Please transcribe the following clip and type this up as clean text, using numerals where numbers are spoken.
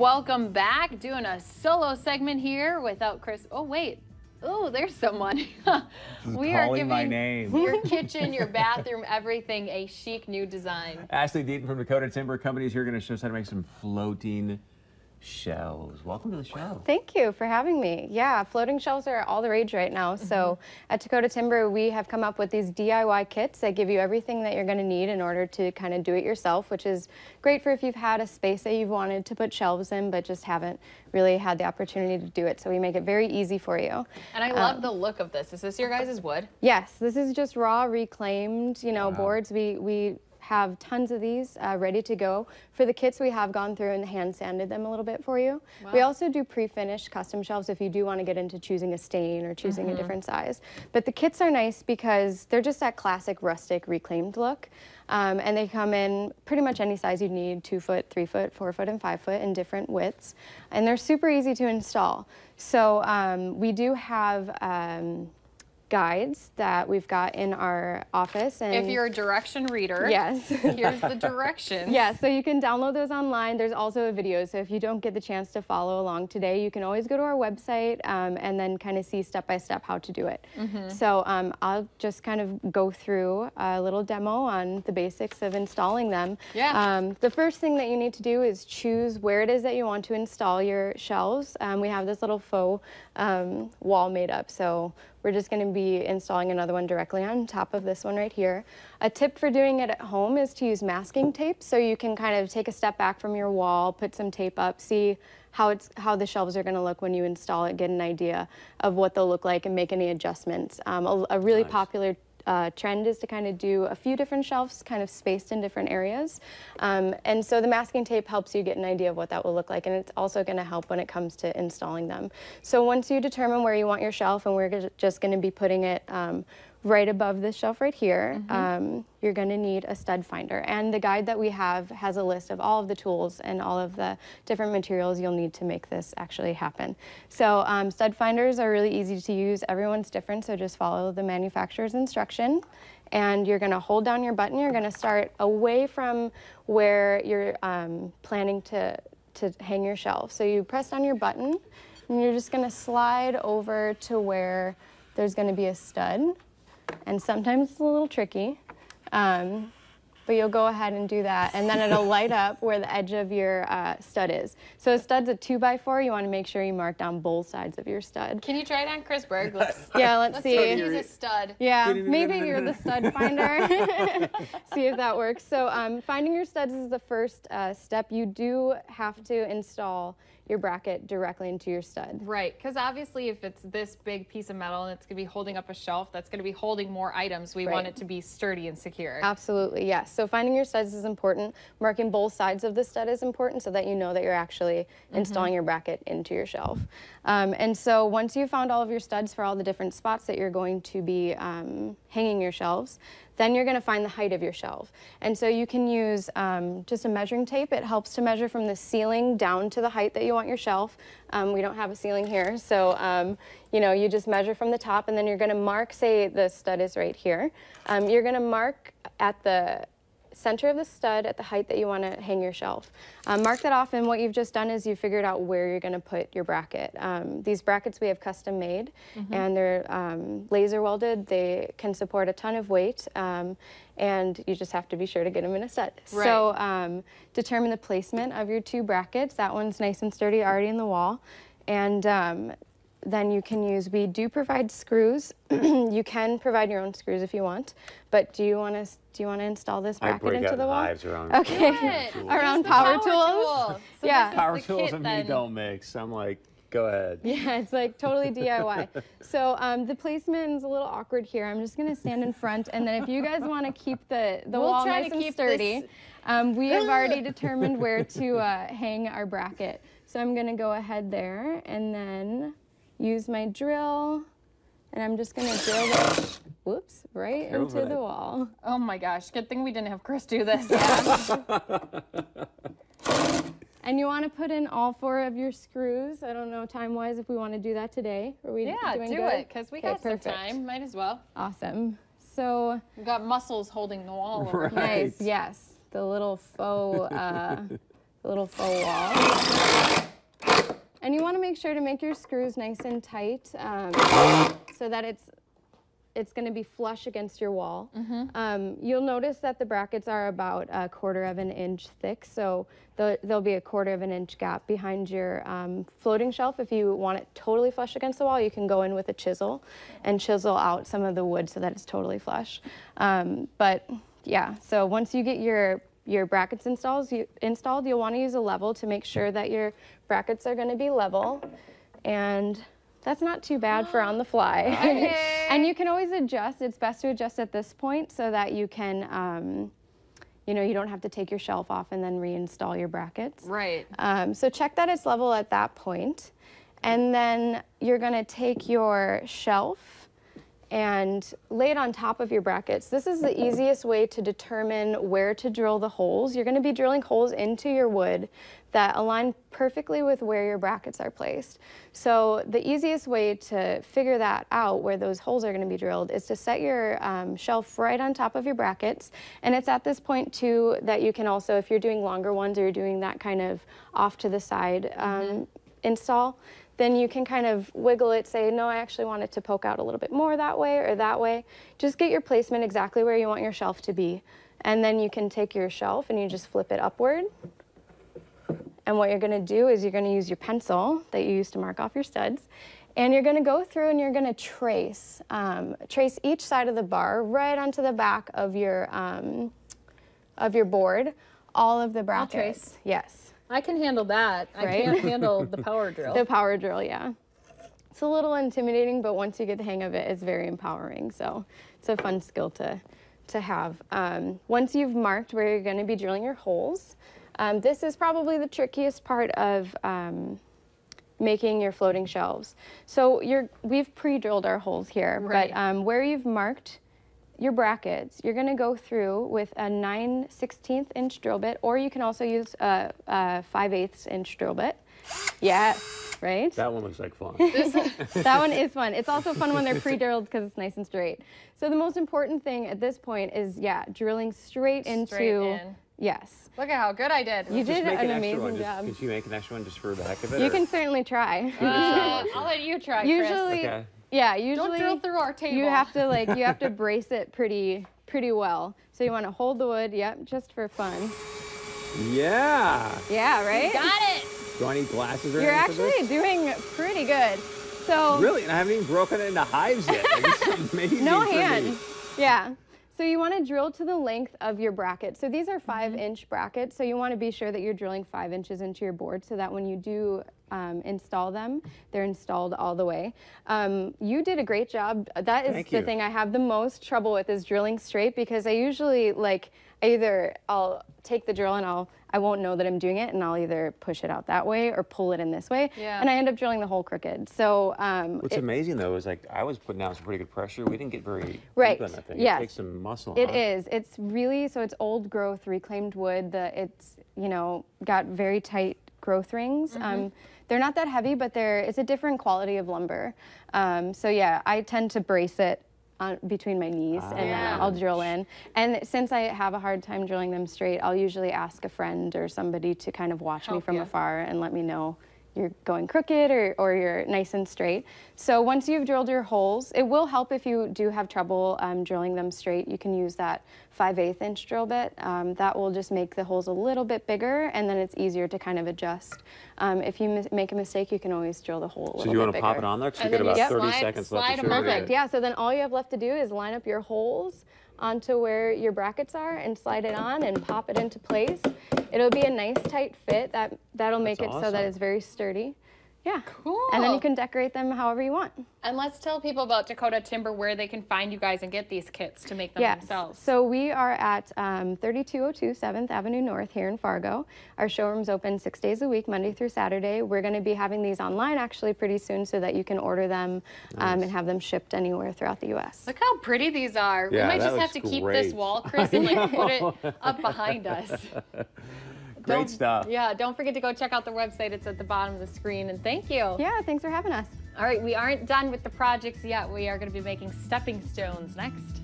Welcome back. Doing a solo segment here without Chris. Oh, wait. Oh, there's someone. We are giving my name. Your kitchen, your bathroom, everything a chic new design. Ashley Deaton from Dakota Timber Company is here, going to show us how to make some floating shelves. Welcome to the show. Thank you for having me. Yeah, floating shelves are all the rage right now. So at Dakota Timber, we have come up with these DIY kits that give you everything that you're going to need in order to kind of do it yourself, which is great for if you've had a space that you've wanted to put shelves in, but just haven't really had the opportunity to do it. So we make it very easy for you. And I love the look of this. Is this your guys' wood? Yes, this is just raw, reclaimed, boards. We have tons of these ready to go. For the kits, we have gone through and hand sanded them a little bit for you. Wow. We also do pre-finished custom shelves if you do want to get into choosing a stain or choosing a different size. But the kits are nice because they're just that classic rustic reclaimed look. And they come in pretty much any size you need, 2 foot, 3 foot, 4 foot, and 5 foot in different widths. And they're super easy to install. So we do have guides that we've got in our office. And if you're a direction reader, yes, here's the directions. Yeah, so you can download those online. There's also a video, so if you don't get the chance to follow along today, you can always go to our website and then kind of see step by step how to do it. So I'll just kind of go through a little demo on the basics of installing them. Yeah. The first thing that you need to do is choose where it is that you want to install your shelves. We have this little faux wall made up, so we're just going to be installing another one directly on top of this one right here. A tip for doing it at home is to use masking tape, so you can kind of take a step back from your wall, put some tape up, see how the shelves are going to look when you install it, get an idea of what they'll look like and make any adjustments. A really popular trend is to kind of do a few different shelves kind of spaced in different areas. And so the masking tape helps you get an idea of what that will look like, and it's also going to help when it comes to installing them. So once you determine where you want your shelf, and we're just going to be putting it right above this shelf right here, you're going to need a stud finder. And the guide that we have has a list of all of the tools and all of the different materials you'll need to make this actually happen. So stud finders are really easy to use. Everyone's different, so just follow the manufacturer's instruction. And you're going to hold down your button. You're going to start away from where you're planning to hang your shelf. So you press down your button, and you're just going to slide over to where there's going to be a stud. And sometimes it's a little tricky, but you'll go ahead and do that, and then it'll light up where the edge of your stud is. So a stud's a 2x4. You want to make sure you mark down both sides of your stud. Can you try it on Chris Berg? Yeah, let's see. He's a stud. Yeah, maybe you're the stud finder. See if that works. So finding your studs is the first step. You do have to install your bracket directly into your stud. Right, because obviously if it's this big piece of metal and it's going to be holding up a shelf that's going to be holding more items, we want it to be sturdy and secure. Absolutely, yes. So finding your studs is important. Marking both sides of the stud is important so that you know that you're actually installing your bracket into your shelf. And so once you've found all of your studs for all the different spots that you're going to be hanging your shelves, then you're going to find the height of your shelf. And so you can use just a measuring tape. It helps to measure from the ceiling down to the height that you want your shelf. We don't have a ceiling here, so you just measure from the top, and then you're going to mark, say the stud is right here. You're going to mark at the center of the stud at the height that you want to hang your shelf. Mark that off, and what you've just done is you figured out where you're going to put your bracket. These brackets we have custom made, and they're laser welded. They can support a ton of weight, and you just have to be sure to get them in a stud. Right. So determine the placement of your 2 brackets. That one's nice and sturdy already in the wall. And then you can use, we do provide screws. You can provide your own screws if you want, but do you want to install this bracket into the wall? Hives around. Okay, around power tools. So yeah, power tools and me don't mix. I'm like, go ahead. Yeah, it's like totally DIY. So the placement is a little awkward here. I'm just gonna stand in front, and then if you guys want to keep the wall nice and sturdy, we have already determined where to hang our bracket. So I'm gonna go ahead there and then use my drill, and I'm just gonna drill this, whoops, right into the wall. Oh my gosh, good thing we didn't have Chris do this. And you want to put in all 4 of your screws. I don't know time-wise if we want to do that today. Are we doing do good? it, because we got some time. Might as well. Awesome. So we've got muscles holding the wall over. Nice, yes. The little faux a little faux wall. And you want to make sure to make your screws nice and tight so that it's going to be flush against your wall. You'll notice that the brackets are about 1/4 of an inch thick, so there'll be 1/4 of an inch gap behind your floating shelf. If you want it totally flush against the wall, you can go in with a chisel and chisel out some of the wood so that it's totally flush. But yeah, so once you get your brackets installed, you'll want to use a level to make sure that your brackets are going to be level, and that's not too bad for on the fly. Okay. And you can always adjust. It's best to adjust at this point so that you can, you know, you don't have to take your shelf off and then reinstall your brackets. Right. So check that it's level at that point. And then you're going to take your shelf and lay it on top of your brackets. This is the easiest way to determine where to drill the holes. You're going to be drilling holes into your wood that align perfectly with where your brackets are placed. So the easiest way to figure that out, where those holes are going to be drilled, is to set your shelf right on top of your brackets. And it's at this point too that you can also, if you're doing longer ones or you're doing that kind of off to the side install, then you can kind of wiggle it, say, no, I actually want it to poke out a little bit more that way or that way. Just get your placement exactly where you want your shelf to be. And then you can take your shelf and you just flip it upward. And what you're going to do is you're going to use your pencil that you used to mark off your studs, and you're going to go through and you're going to trace each side of the bar right onto the back of your board, all of the brackets. trace. Yes. I can handle that. I Right? can't handle the power drill. The power drill, yeah. It's a little intimidating, but once you get the hang of it, it's very empowering. So it's a fun skill to have. Once you've marked where you're going to be drilling your holes, this is probably the trickiest part of making your floating shelves. So we've pre-drilled our holes here, Right. but where you've marked your brackets, you're going to go through with a 9/16 inch drill bit, or you can also use a 5/8 inch drill bit. Yeah, right? That one looks like fun. That one is fun. It's also fun when they're pre-drilled because it's nice and straight. So the most important thing at this point is, drilling straight into. in. Yes. Look at how good I did. You did Make an extra amazing one. job. Could you make an extra one just for the heck of it? You or- can certainly try. I'll let you try, Chris. Usually, Okay. yeah, Don't usually drill through our table. you have to brace it pretty well. So you want to hold the wood, just for fun. Yeah. Yeah, right? Got it. Do I need glasses or You're anything for actually this? doing pretty good. So Really? And I haven't even broken it into hives yet. Like, it's amazing no for me. hands. Yeah. So you want to drill to the length of your bracket. So these are 5-inch brackets. So you want to be sure that you're drilling 5 inches into your board so that when you do install them, they're installed all the way. You did a great job. That is Thank the you. thing I have the most trouble with, is drilling straight, because I usually I'll take the drill and I won't know that I'm doing it, and I'll either push it out that way or pull it in this way, Yeah. and I end up drilling the hole crooked. So What's amazing though is, like, I was putting down some pretty good pressure. We didn't get very Right, deep on that thing. yes. It takes some muscle. It huh? is. It's really, so it's old growth, reclaimed wood. It's, got very tight growth rings. They're not that heavy, but it's a different quality of lumber. So yeah, I tend to brace it between my knees, and then Yeah. I'll drill in. And since I have a hard time drilling them straight, I'll usually ask a friend or somebody to kind of watch me Help from you. afar and let me know you're going crooked or you're nice and straight. So once you've drilled your holes, it will help if you do have trouble drilling them straight. You can use that 5/8 inch drill bit. That will just make the holes a little bit bigger, and then it's easier to kind of adjust. If you make a mistake, you can always drill the hole a little bit So you want bigger. to pop it on there? Because we And got then you about just 30 slide- seconds left slide to 'em show over. you. Perfect. Yeah, so then all you have left to do is line up your holes onto where your brackets are and slide it on and pop it into place. It'll be a nice tight fit. That'll make That's it so that awesome. it's very sturdy. Yeah. Cool. And then you can decorate them however you want. And let's tell people about Dakota Timber, where they can find you guys and get these kits to make them Yes. themselves. So we are at 3202 7th Avenue North here in Fargo. Our showroom's open 6 days a week, Monday through Saturday. We're going to be having these online actually pretty soon so that you can order them and have them shipped anywhere throughout the U.S. Look how pretty these are. Yeah, we might that just have to looks keep great. this wall, Chris, and put it up behind us. Great Don't- stuff. Yeah, don't forget to go check out the website. It's at the bottom of the screen. And thank you. Yeah, thanks for having us. All right, we aren't done with the projects yet. We are going to be making stepping stones next.